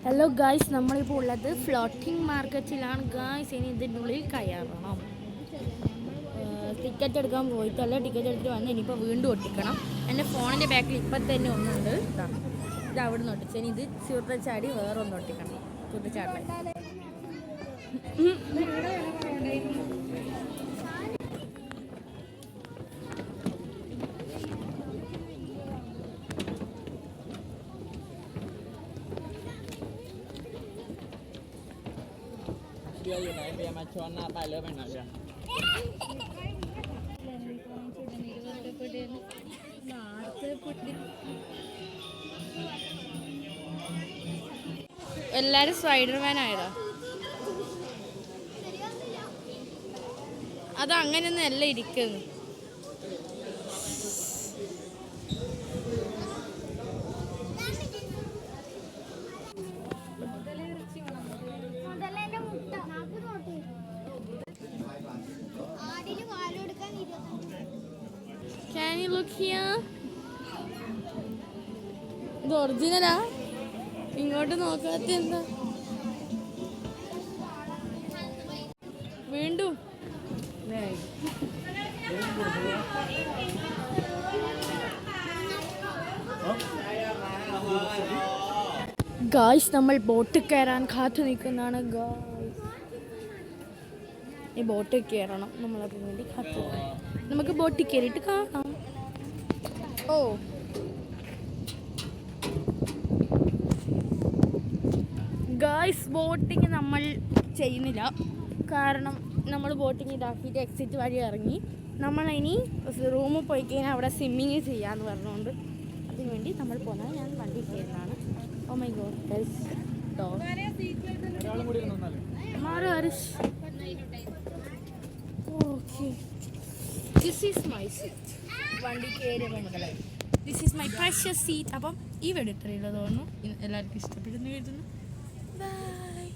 Hello guys, നമ്മളിപ്പോൾ ഉള്ളത് floating മാർക്കറ്റിലാണ് guys. ഇനി ഇതിൻ്റെ ഉള്ളിൽ കയറണം. ടിക്കറ്റ് എടുക്കാൻ പോയിട്ടല്ല, ടിക്കറ്റ് എടുത്തിട്ട് വന്ന് ഇനിയിപ്പോൾ വീണ്ടും ഒട്ടിക്കണം. എൻ്റെ ഫോണിൻ്റെ ബാക്കിൽ ഇപ്പം തന്നെ ഒന്നുണ്ട്. ഇത് അവിടെ നിന്ന് ഒട്ടിച്ചു. ഇനി ഇത് ചുരുട്ടച്ചാടി വേറെ ഒന്ന് ഒട്ടിക്കണം. ചുരുട്ടച്ചാടിലെอยู่ไหนเบียร์มาชวนหน้าไปเลยไปหน่อยเบียร์എല്ലാരും സ്പൈഡർമാൻ ആയതാ. അത് അങ്ങനെയൊന്നും അല്ല ഇരിക്കുന്നു. Can you look here? ഇത് ഒറിജിനലാ? ഇങ്ങോട്ട് നോക്കാത്ത എന്താ? വീണ്ടും ഗായ്സ്, നമ്മൾ ബോട്ട് കയറാൻ കാത്തു നിൽക്കുന്നതാണ് ഗായ്സ്. ഈ ബോട്ടിൽ കയറണം. നമ്മളതിന് വേണ്ടി കാത്തു. നമുക്ക് ബോട്ടിൽ കയറിയിട്ട് കാണാം. ഓ, ഗായ്സ്, ബോട്ടിങ് നമ്മൾ ചെയ്യുന്നില്ല. കാരണം നമ്മൾ ബോട്ടിങ് ഇതാക്കിയിട്ട് എക്സിറ്റ് വഴി ഇറങ്ങി. നമ്മളിനി റൂമിൽ പോയി കഴിഞ്ഞാൽ അവിടെ സ്വിമ്മിങ് ചെയ്യാമെന്ന് പറഞ്ഞുകൊണ്ട് അതിന് വേണ്ടി നമ്മൾ പോകുന്നത്. ഞാൻ വണ്ടി കയറുന്നതാണ്. ഓ മൈ ഗോഡ് ഗൈസ്, മാറോ Harish. Okay, this is my seat. വണ്ടി കയറിയപ്പോൾ മുതലേ this is my precious seat. അപ്പം ഈ വീഡിയോ ഇത്രയുള്ളത് തോന്നുന്നു. എല്ലാവർക്കും ഇഷ്ടപ്പെടുന്നു എഴുതുന്നു. ബൈ.